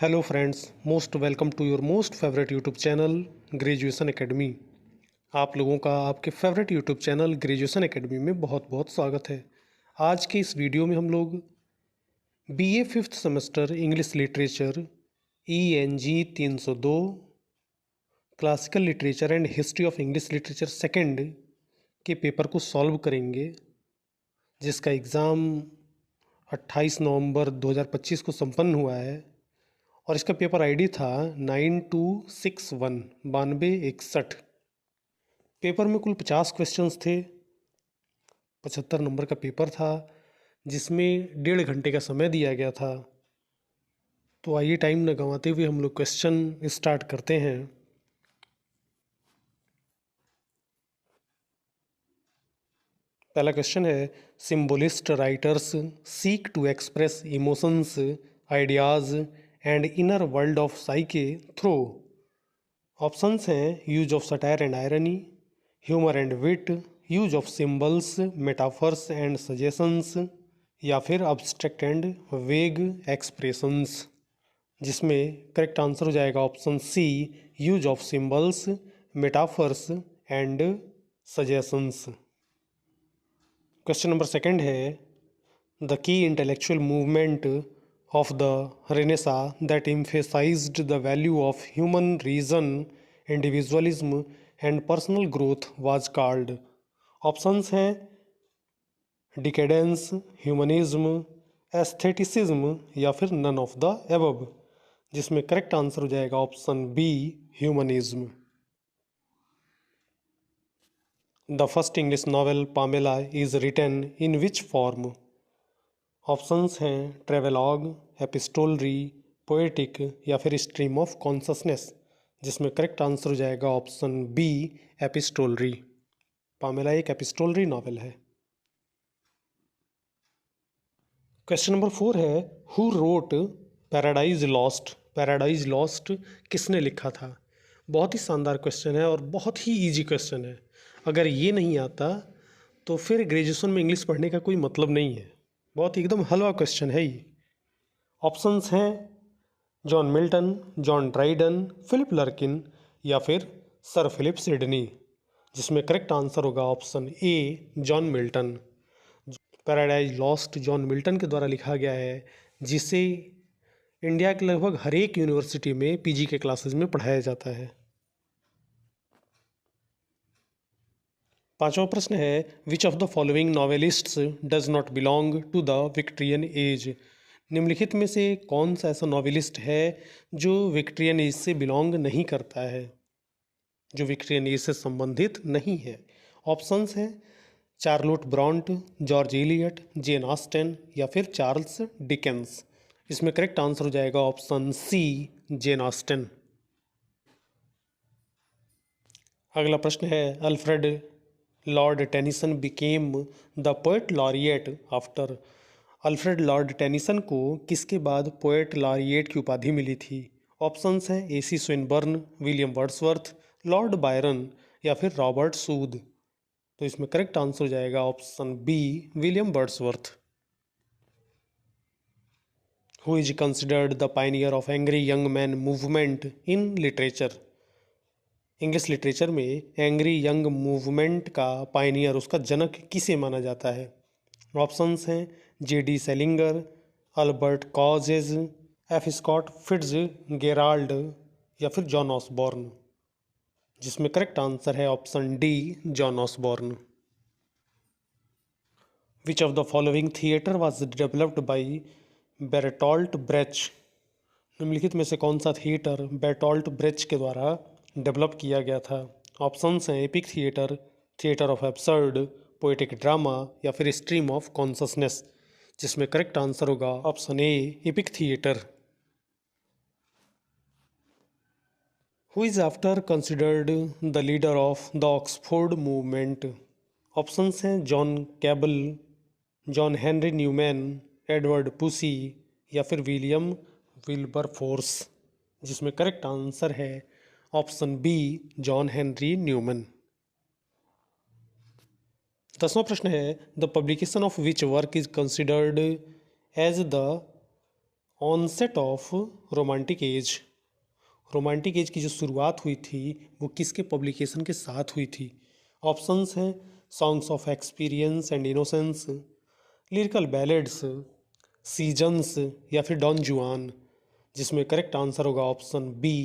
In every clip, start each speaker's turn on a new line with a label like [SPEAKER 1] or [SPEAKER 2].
[SPEAKER 1] Hello friends, most welcome to your most favourite YouTube channel graduation academy. आप लोगों का आपके favourite YouTube channel graduation academy में बहुत बहुत स्वागत है। आज के इस वीडियो में हम लोग BA fifth semester English literature ENG 302 classical literature and history of English literature second के पेपर को सॉल्व करेंगे, जिसका एग्ज़ाम 28 नवंबर 2025 को संपन्न हुआ है और इसका पेपर आईडी था 9261 पेपर में कुल 50 क्वेश्चंस थे। 75 नंबर का पेपर था जिसमें 1.5 घंटे का समय दिया गया था। तो आइए टाइम न गंवाते हुए हम लोग क्वेश्चन स्टार्ट करते हैं। पहला क्वेश्चन है, symbolist writers seek to express emotions, ideas and inner world of psyche through. Options हैं use of satire and irony, humour and wit, use of symbols, metaphors and suggestions, या फिर abstract and vague expressions, जिसमें correct answer हो जाएगा option C, use of symbols, metaphors and suggestions. Question number second है, the key intellectual movement of the Renaissance that emphasized the value of human reason, individualism and personal growth was called. Options हैं decadence, humanism, aestheticism या फिर none of the above, जिसमें correct answer हो जाएगा option B, humanism. The first English novel Pamela is written in which form. Options हैं travelogue, epistolary, poetic या फिर stream of consciousness, जिसमें करेक्ट आंसर हो जाएगा ऑप्शन बी, एपिस्टोलरी। पामेला एक एपिस्टोलरी नॉवेल है। क्वेश्चन नंबर 4 है, who wrote Paradise Lost. Paradise Lost किसने लिखा था। बहुत ही शानदार क्वेश्चन है और बहुत ही इजी क्वेश्चन है। अगर ये नहीं आता तो फिर ग्रेजुएशन में इंग्लिश पढ़ने का कोई मतलब नहीं है। बहुत एकदम हलवा क्वेश्चन है ये। ऑप्शंस हैं John Milton, John Dryden, Philip Larkin या फिर सर फिलिप सिडनी, जिसमें करेक्ट आंसर होगा option A, John Milton. Paradise Lost John Milton के द्वारा लिखा गया है, जिसे इंडिया के लगभग हर एक यूनिवर्सिटी में पीजी के क्लासेस में पढ़ाया जाता है। पांचवा प्रश्न है, which of the following novelists does not belong to the Victorian age. निम्नलिखित में से कौन सा ऐसा नॉवेलिस्ट है जो विक्टोरियन एज से बिलोंग नहीं करता है, जो विक्टोरियन एज से संबंधित नहीं है। ऑप्शंस हैं चार्लोट ब्रॉन्ट, जॉर्ज एलियट, जेन ऑस्टेन या फिर चार्ल्स डिकेंस। इसमें करेक्ट आंसर हो जाएगा ऑप्शन सी, जेन ऑस्टेन। अगला प्रश्न है, Alfred Lord Tennyson became the poet laureate after. Alfred Lord Tennyson को किसके बाद पोएट लॉरिएट की उपाधि मिली थी। ऑप्शंस हैं AC Swinburne, William Wordsworth, Lord Byron या फिर रॉबर्ट सूद। तो इसमें करेक्ट आंसर हो जाएगा option B, William Wordsworth. Who is considered the pioneer of angry young man movement in literature. English literature में एंग्री यंग मूवमेंट का pioneer, उसका जनक किसे माना जाता है। ऑप्शंस हैं JD Salinger, Albert Camus, F Scott Fitzgerald या फिर जॉन ऑसबॉर्न, जिसमें करेक्ट आंसर है option D, John Osborne. Which of the following theatre was developed by Bertolt Brecht. निम्नलिखित में से कौन सा थिएटर बेरटोल्ट ब्रेच के द्वारा डेवलप किया गया था। ऑप्शंस हैं epic theatre, theatre of absurd, poetic drama या फिर स्ट्रीम ऑफ कॉन्शसनेस, जिसमें करेक्ट आंसर होगा option A, epic theatre. Who is after considered the leader of the Oxford movement. Options हैं John Keble, John Henry Newman, Edward Pusey या फिर William Wilberforce, जिसमें correct answer है option B, John Henry Newman. 10वां प्रश्न है, the publication of which work is considered as the onset of romantic as, romantic age की जो शुरुआत हुई थी वो किसके पब्लिकेशन के साथ हुई थी? ऑप्शंस हैं songs of experience and innocence, lyrical ballads, seasons या फिर डॉन जुआन, जिसमें करेक्ट आंसर होगा option B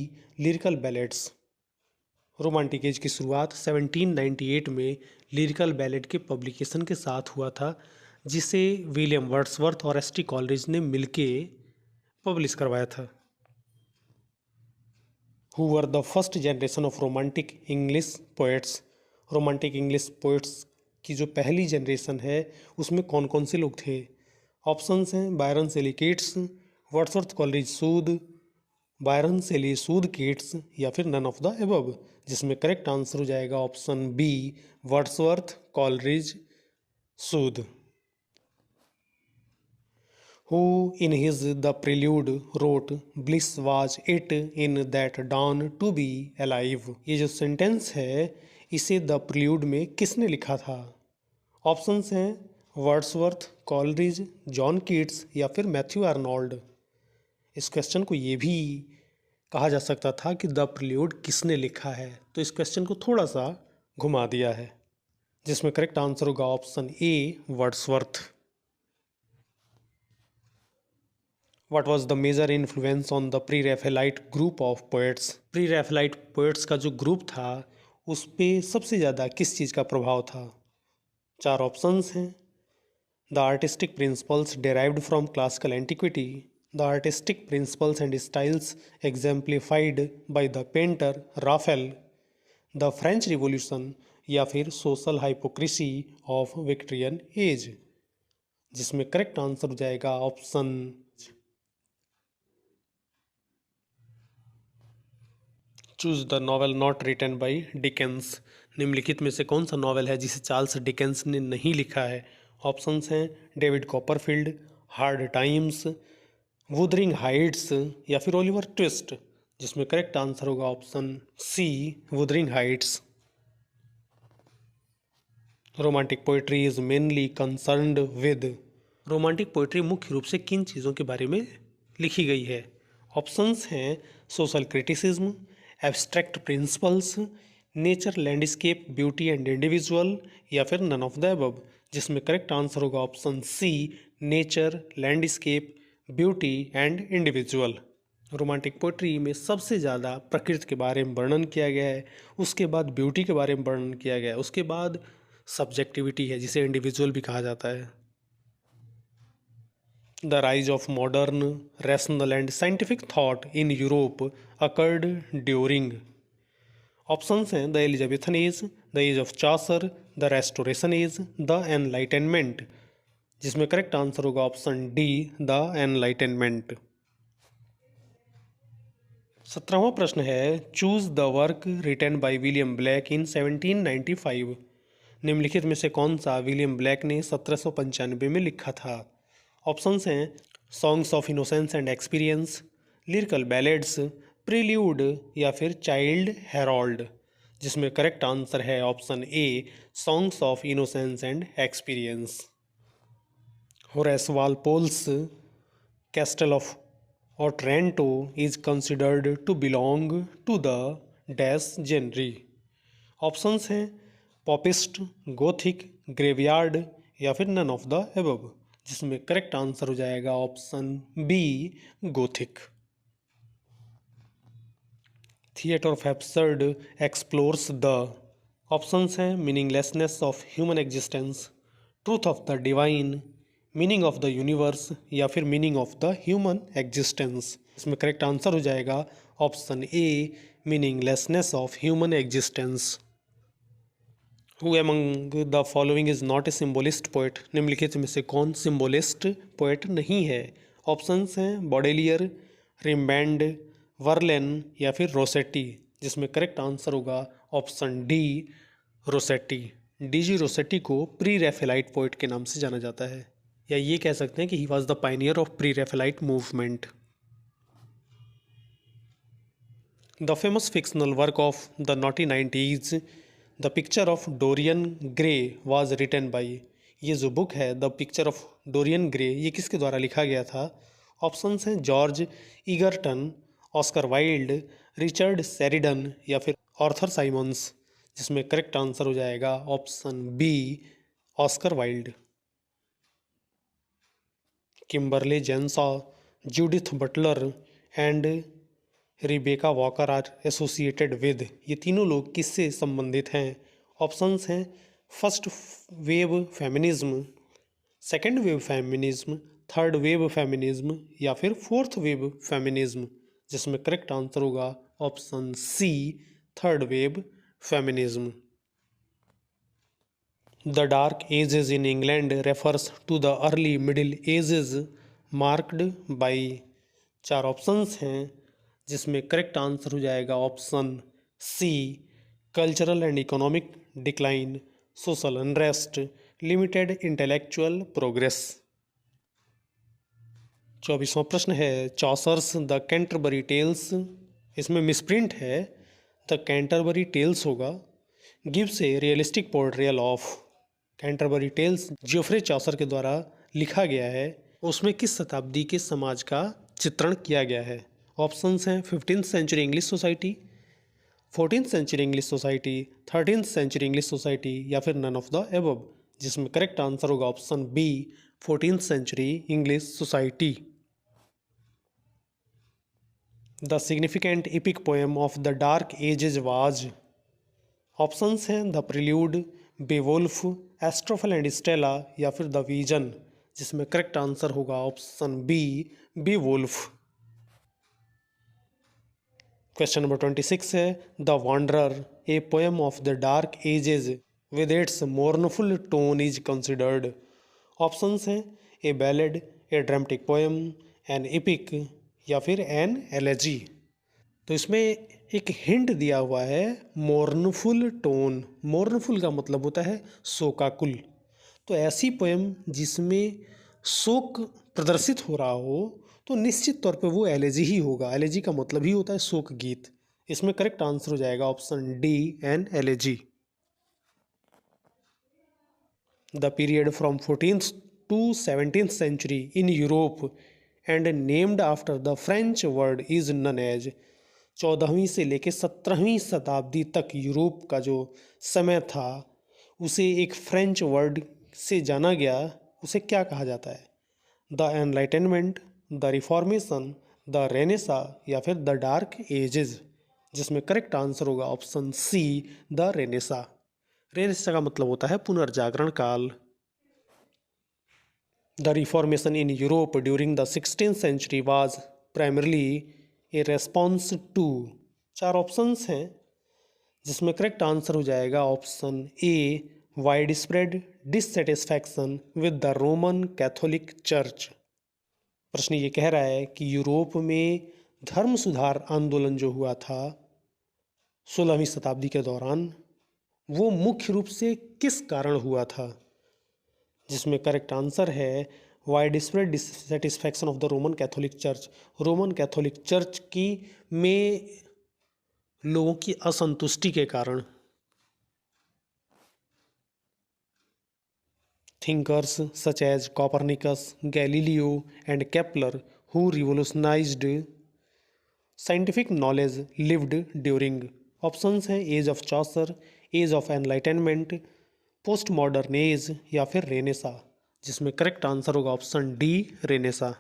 [SPEAKER 1] lyrical ballads. Romantic age की शुरुआत 1798 में लिरिकल बैलेड के पब्लिकेशन के साथ हुआ था, जिसे विलियम वर्ड्सवर्थ और एस टी कॉलरिज ने मिलके पब्लिश करवाया था। Who were the first generation of romantic English poets, romantic English poets की जो पहली जनरेशन है उसमें कौन कौन से लोग थे? ऑप्शंस हैं Byron Shelley Keats, Wordsworth Coleridge Southey, Byron Shelley Southey Keats या फिर नन ऑफ द एबव, जिसमें करेक्ट आंसर हो जाएगा option B Wordsworth Coleridge Southey. Who in his The Prelude wrote Bliss was it in that dawn to be alive, ये जो sentence है इसे the prelude में किसने लिखा था? ऑप्शंस हैं वर्ड्सवर्थ कॉलरिज, जॉन कीट्स या फिर मैथ्यू आर्नोल्ड। इस क्वेश्चन को ये भी कहा जा सकता था कि द प्रिल्यूड किसने लिखा है, तो इस क्वेश्चन को थोड़ा सा घुमा दिया है, जिसमें करेक्ट आंसर होगा option A Wordsworth. What was the major influence on the Pre-Raphaelite group of poets? Pre-Raphaelite poets का जो ग्रुप था उस पे सबसे ज़्यादा किस चीज़ का प्रभाव था? चार ऑप्शंस हैं the artistic principles derived from classical antiquity, the artistic principles and styles exemplified by the painter Raphael, the French Revolution या फिर social hypocrisy of Victorian age, जिसमें करेक्ट आंसर हो जाएगा option choose the novel not written by Dickens, निम्नलिखित में से कौन सा नॉवेल है जिसे चार्ल्स डिकेंस ने नहीं लिखा है? ऑप्शंस हैं David Copperfield, Hard Times, Wuthering Heights या फिर ओलिवर ट्विस्ट, जिसमें करेक्ट आंसर होगा option C Wuthering Heights. Romantic poetry is mainly concerned with, romantic poetry मुख्य रूप से किन चीज़ों के बारे में लिखी गई है? ऑप्शंस हैं social criticism, abstract principles, nature landscape beauty and individual या फिर नन ऑफ द अबव, जिसमें करेक्ट आंसर होगा option C nature landscape beauty and individual. Romantic poetry में सबसे ज़्यादा प्रकृति के बारे में वर्णन किया गया है, उसके बाद ब्यूटी के बारे में वर्णन किया गया है, उसके बाद सब्जेक्टिविटी है जिसे इंडिविजुअल भी कहा जाता है। The rise of modern, rational and scientific thought in Europe occurred during, options हैं the Elizabethan age, the age of Chaucer, the Restoration age, the Enlightenment, जिसमें करेक्ट आंसर होगा ऑप्शन डी द एनलाइटनमेंट। 17वां प्रश्न है choose the work written by William Blake in 1795, निम्नलिखित में से कौन सा विलियम ब्लैक ने 1795 में लिखा था? ऑप्शंस हैं songs of innocence and experience, lyrical ballads, prelude या फिर चाइल्ड हेरोल्ड, जिसमें करेक्ट आंसर है option A songs of innocence and experience. Horace Walpole's castle of Otranto is considered to belong to the dash genre, options हैं popist, gothic, graveyard या फिर none of the above, जिसमें correct answer हो जाएगा option B gothic. Theatre of absurd explores the, options हैं meaninglessness of human existence, truth of the divine, meaning of the universe या फिर meaning of the human existence, इसमें correct answer हो जाएगा option A meaninglessness of human existence. Who among the following is not a symbolist poet, निम्नलिखित में से कौन symbolist poet नहीं है? ऑप्शंस हैं बॉडेलियर, रिम्बैंड, वर्लेन या फिर रोसेटी, जिसमें करेक्ट आंसर होगा option D Rossetti. D G Rossetti को प्री रैफेलाइट पोएट के नाम से जाना जाता है, या ये कह सकते हैं कि he was the pioneer of pre Raphaelite movement. The famous fictional work of the naughty 90s the picture of Dorian Gray was written by, ये जो बुक है the picture of Dorian Gray ये किसके द्वारा लिखा गया था? ऑप्शंस हैं George Egerton, Oscar Wilde, Richard Sheridan या फिर ऑर्थर साइमंस, जिसमें करेक्ट आंसर हो जाएगा option B Oscar Wilde. Kimberle Crenshaw, Judith Butler and Rebecca walker are associated with, ये तीनों लोग किससे संबंधित हैं? ऑप्शंस हैं first wave feminism, second wave feminism, third wave feminism या फिर फोर्थ वेव फेमिनिज्म, जिसमें करेक्ट आंसर होगा option C third wave feminism. The dark ages in England refers to the early middle ages marked by, चार options हैं जिसमें correct answer हो जाएगा option C cultural and economic decline, social unrest, limited intellectual progress. 24वां प्रश्न है चॉसर्स the Canterbury Tales, इसमें misprint है द कैंटरबरी टेल्स होगा, gives a realistic portrayal of, Canterbury Tales Geoffrey Chaucer के द्वारा लिखा गया है, उसमें किस शताब्दी के समाज का चित्रण किया गया है? ऑप्शंस हैं 15th century English society, 14th century English society, 13th century English society या फिर नन ऑफ द एबव, जिसमें करेक्ट आंसर होगा option B 14th century English society. The significant epic poem of the dark ages was, options हैं the prelude, Beowulf, Astrophel and Stella या फिर the vision, जिसमें correct answer होगा option B Beowulf. Question number 26 है the wanderer a poem of the dark edges with its mournful tone is considered, options हैं a ballad, a dramatic poem, an epic या फिर N elegy. तो इसमें एक hint दिया हुआ है मोर्नफुल टोन, मोर्नफुल का मतलब होता है शोकाकुल, तो ऐसी पोएम जिसमें शोक प्रदर्शित हो रहा हो तो निश्चित तौर पे वो एलेजी ही होगा, एलेजी का मतलब ही होता है शोक गीत, इसमें करेक्ट आंसर हो जाएगा option D an elegy. The period from 14th to 17th century in Europe and named after the French word is known as, 14वीं से लेकर 17वीं शताब्दी तक यूरोप का जो समय था उसे एक फ्रेंच वर्ड से जाना गया, उसे क्या कहा जाता है? The Enlightenment, the Reformation, the Renaissance या फिर द डार्क एजेस, जिसमें करेक्ट आंसर होगा option C the Renaissance. Renaissance का मतलब होता है पुनर्जागरण काल। The Reformation in Europe during the 16th century was primarily a response to, चार ऑप्शंस हैं जिसमें करेक्ट आंसर हो जाएगा option A widespread dissatisfaction with the Roman Catholic church. प्रश्न ये कह रहा है कि यूरोप में धर्म सुधार आंदोलन जो हुआ था 16वीं शताब्दी के दौरान वो मुख्य रूप से किस कारण हुआ था? जिसमें करेक्ट आंसर है wide spread dissatisfaction of the Roman Catholic church, Roman Catholic church की में लोगों की असंतुष्टि के कारण। Thinkers such as Copernicus, Galileo and Kepler who revolutionized scientific knowledge lived during, options हैं age of Chaucer, age of enlightenment, post modern age या फिर renaissance, जिसमें करेक्ट आंसर होगा option D renaissance.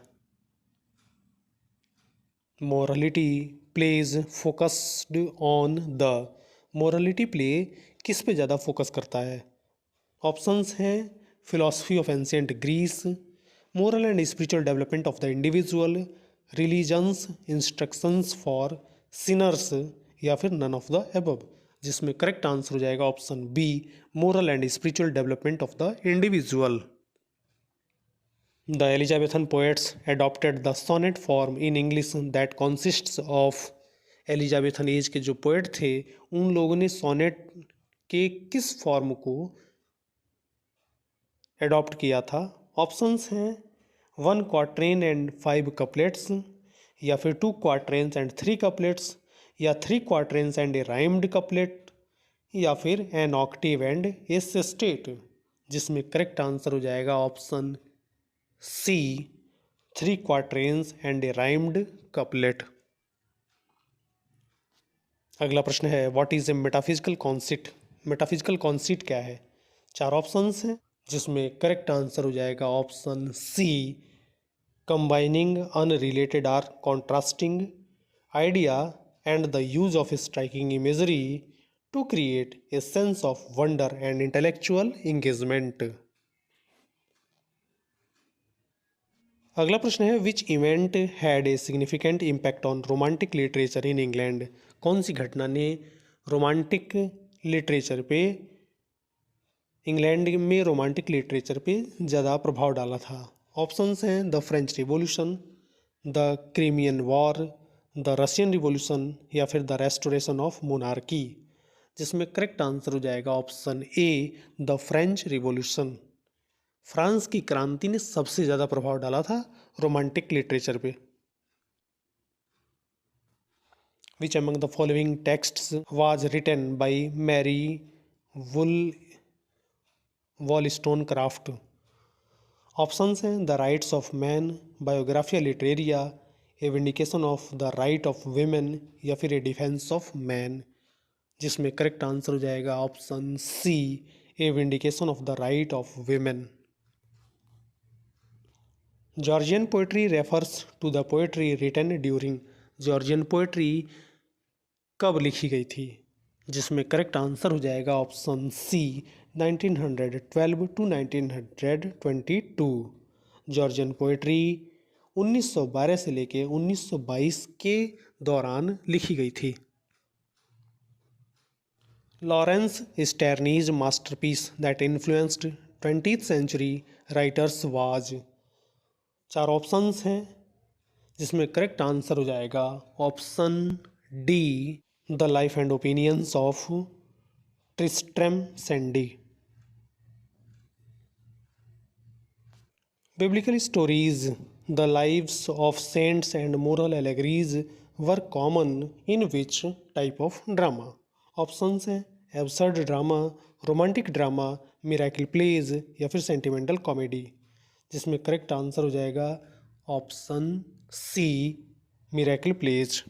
[SPEAKER 1] Morality plays focused on the, morality play किस पे ज़्यादा focus करता है? ऑप्शंस हैं philosophy of ancient Greece, moral and spiritual development of the individual, religions, instructions for sinners या फिर नन ऑफ द एबव, जिसमें correct answer हो जाएगा option B moral and spiritual development of the individual. The Elizabethan poets adopted the sonnet form in English that consists of, Elizabethan age के जो poet थे उन लोगों ने सोनेट के किस फॉर्म को एडॉप्ट किया था? ऑप्शंस हैं 1 क्वार्ट्रेन एंड 5 कपलेट्स या फिर 2 क्वार्ट्रेन्स एंड 3 कपलेट्स या 3 quatrains and a rhymed couplet या फिर an octave and a sestet, जिसमें करेक्ट आंसर हो जाएगा option C 3 quatrains and a rhymed couplet. अगला प्रश्न है what is a metaphysical concept. Metaphysical concept क्या है? 4 ऑप्शंस हैं जिसमें करेक्ट आंसर हो जाएगा option C, combining unrelated or contrasting idea and the use of striking imagery to create a sense of wonder and intellectual engagement. अगला प्रश्न है which event had a significant impact on romantic literature in England. कौन सी घटना ने romantic literature पे, England में romantic literature पे ज़्यादा प्रभाव डाला था? ऑप्शंस हैं the French revolution, the Crimean war, the Russian revolution या फिर द रेस्टोरेशन ऑफ मोनार्की, जिसमें करेक्ट आंसर हो जाएगा option A, the French revolution. France की क्रांति ने सबसे ज़्यादा प्रभाव डाला था रोमांटिक लिटरेचर पे। Which among the following texts was written by Mary Wollstonecraft. Options हैं the rights of man, Biographia Literaria, a vindication of the right of women या फिर ए डिफेंस ऑफ मैन, जिसमें करेक्ट आंसर हो जाएगा option C, a vindication of the right of women. Georgian poetry refers to the poetry written during. Georgian poetry कब लिखी गई थी? जिसमें करेक्ट आंसर हो जाएगा option C, 1912 to 1922। Georgian poetry 1912 से लेके 1922 के दौरान लिखी गई थी। Lawrence Sterne's masterpiece that influenced 20th century writers was. 4 options हैं जिसमें करेक्ट आंसर हो जाएगा option D, the life and opinions of Tristram Shandy. Biblical stories, the lives of saints and moral allegories were common in which type of drama. Options हैं absurd drama, romantic drama, miracle plays या फिर sentimental comedy, जिसमें correct answer हो जाएगा option C, miracle plays.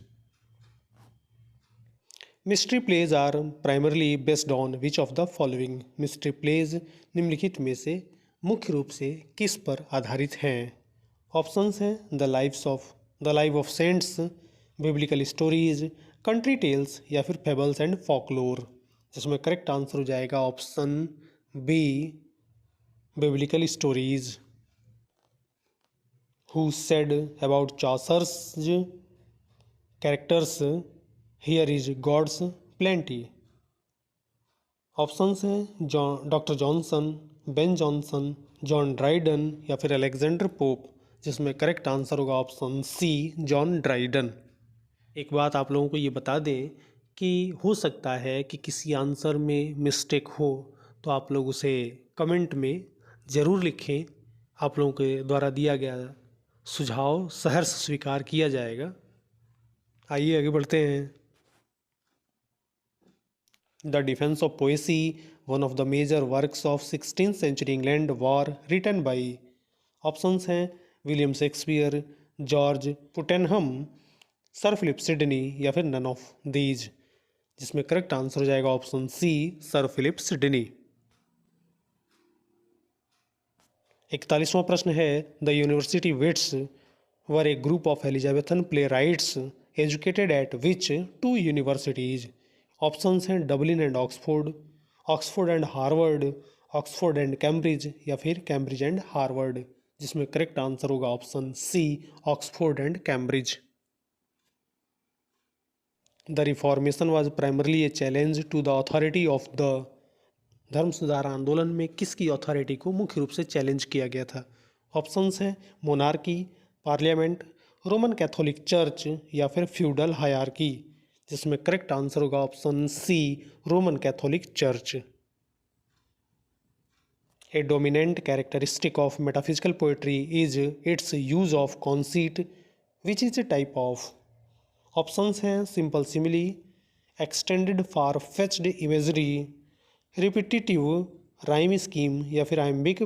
[SPEAKER 1] Mystery plays are primarily based on which of the following. Mystery plays निम्नलिखित में से मुख्य रूप से किस पर आधारित हैं? ऑप्शंस हैं the life of saints, biblical stories, country tales या फिर फेबल्स एंड फॉकलोर, जिसमें करेक्ट आंसर हो जाएगा option B, biblical stories. Who said about Chaucer's characters, here is God's plenty? Options हैं doctor Johnson, Ben Jonson, John Dryden या फिर Alexander Pope, जिसमें correct answer होगा ऑप्शन सी, जॉन ड्राइडन। एक बात आप लोगों को ये बता दें कि हो सकता है कि किसी आंसर में मिस्टेक हो, तो आप लोग उसे कमेंट में ज़रूर लिखें। आप लोगों के द्वारा दिया गया सुझाव सहर्ष स्वीकार किया जाएगा। आइए आगे बढ़ते हैं। The defence of poesy, one of the major works of 16th century England, were written by. Options हैं William Shakespeare, George Puttenham, Sir Philip Sidney या फिर नन ऑफ दीज, जिसमें करेक्ट आंसर हो जाएगा option C, Sir Philip Sidney. 41वां प्रश्न है the university wits were a group of Elizabethan playwrights educated at which 2 universities. Options हैं Dublin and Oxford, Oxford and Harvard, Oxford and Cambridge या फिर Cambridge and Harvard, जिसमें correct answer होगा option C, Oxford and Cambridge. The reformation was primarily a challenge to the authority of the. धर्म सुधार आंदोलन में किसकी अथॉरिटी को मुख्य रूप से चैलेंज किया गया था? ऑप्शंस हैं monarchy, parliament, Roman Catholic church या फिर फ्यूडल हायरार्की, जिसमें करेक्ट आंसर होगा option C, Roman Catholic church. A dominant characteristic of metaphysical poetry is its use of conceit which is a type of. Options हैं simple simile, extended far fetched imagery, repetitive rhyme scheme या फिर iambic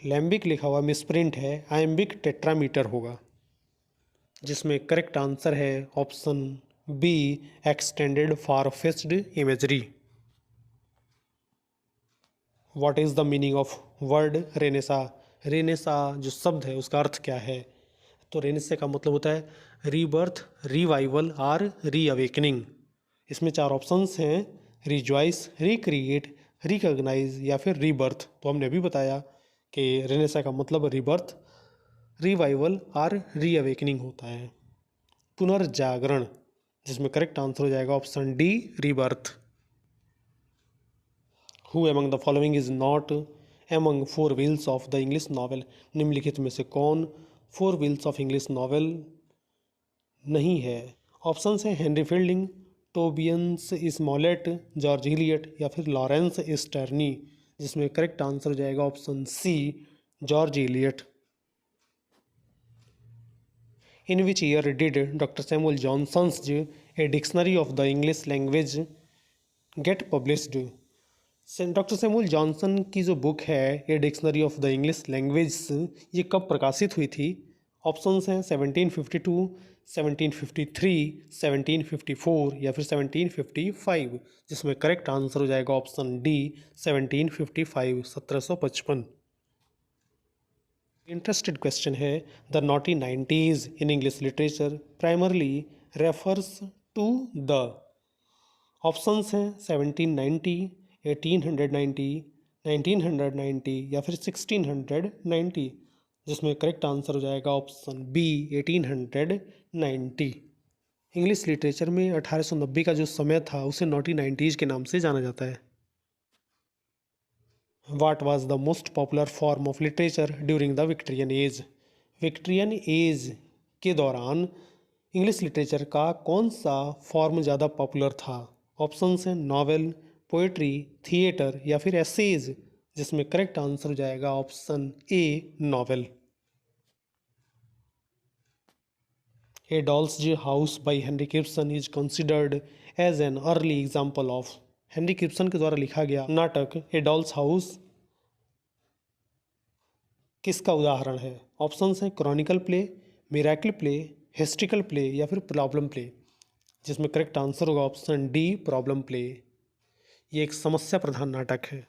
[SPEAKER 1] लैम्बिक लिखा हुआ misprint है, iambic tetrameter होगा, जिसमें correct answer है option B, extended far fetched imagery. What is the meaning of word renaissance? Renaissance जो शब्द है उसका अर्थ क्या है? तो रेनेसा का मतलब होता है रीबर्थ, रिवाइवल और रीअवेकनिंग। इसमें 4 ऑप्शंस हैं, रिजॉइस, रिक्रिएट, रिकॉग्नाइज या फिर रीबर्थ। तो हमने अभी बताया कि रेनेसा का मतलब रीबर्थ, रिवाइवल और रीअवेकनिंग होता है। पुनर्जागरण, जिसमें करेक्ट आंसर हो जाएगा option D, rebirth. Who among the following is not among four wheels of the English novel? निम्नलिखित में से कौन four wheels of English novel नहीं है? ऑप्शन है Henry Fielding, Tobias Smollett, George Eliot या फिर लॉरेंस स्टर्नी, जिसमें करेक्ट आंसर हो जाएगा option C, George Eliot. In which year did doctor Samuel Johnson's a dictionary of the English language get published? Doctor Samuel Johnson की जो book है a dictionary of the English language, ये कब प्रकाशित हुई थी? ऑप्शंस हैं 1752, 1753, 1754 या फिर 1755, जिसमें करेक्ट आंसर हो जाएगा ऑप्शन डी, 1755, 1755। इंटरेस्टेड क्वेश्चन है, the naughty 90s in English literature primarily refers to the. Options हैं 1790, 1890, 1990 या फिर 1690, जिसमें करेक्ट आंसर हो जाएगा ऑप्शन बी, 1890। इंग्लिश लिटरेचर में 1890 का जो समय था उसे नॉटी 90s के नाम से जाना जाता है। What was the most popular form of literature during the Victorian as? Victorian age के दौरान इंग्लिश लिटरेचर का कौन सा फॉर्म ज़्यादा पॉपुलर था? ऑप्शंस हैं नॉवेल, पोएट्री, थिएटर या फिर एसेज, जिसमें करेक्ट आंसर हो जाएगा option A, novel. A doll's house by Henry Gibson is considered as an early example of. Henry Gibson के द्वारा लिखा गया नाटक ए डॉल्स हाउस किसका उदाहरण है? ऑप्शंस हैं Chronicle play, miracle play, historical play या फिर प्रॉब्लम प्ले, जिसमें करेक्ट आंसर होगा ऑप्शन डी, प्रॉब्लम प्ले। ये एक समस्या प्रधान नाटक है।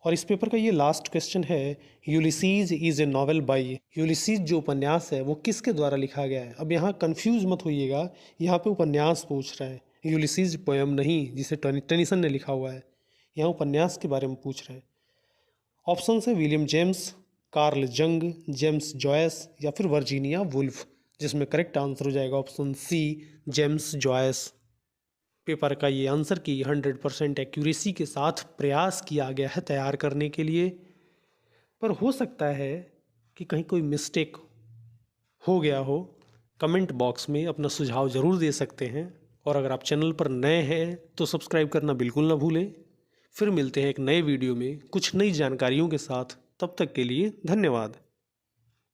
[SPEAKER 1] और इस पेपर का ये लास्ट क्वेश्चन है, Ulysses is a novel by. Ulysses जो उपन्यास है वो किसके द्वारा लिखा गया है? अब यहाँ कंफ्यूज मत होइएगा, यहाँ पे उपन्यास पूछ रहा है, यूलिसीज पोएम नहीं जिसे टेनिसन ने लिखा हुआ है, यहाँ उपन्यास के बारे में पूछ रहे हैं। ऑप्शन है William James, Carl Jung, James Joyce या फिर वर्जीनिया वुल्फ, जिसमें करेक्ट आंसर हो जाएगा option C, James Joyce. Paper का ये आंसर की 100% एक्यूरेसी के साथ प्रयास किया गया है तैयार करने के लिए, पर हो सकता है कि कहीं कोई मिस्टेक हो गया हो। कमेंट बॉक्स में अपना सुझाव ज़रूर दे सकते हैं, और अगर आप चैनल पर नए हैं तो सब्सक्राइब करना बिल्कुल ना भूलें। फिर मिलते हैं एक नए वीडियो में कुछ नई जानकारियों के साथ, तब तक के लिए धन्यवाद।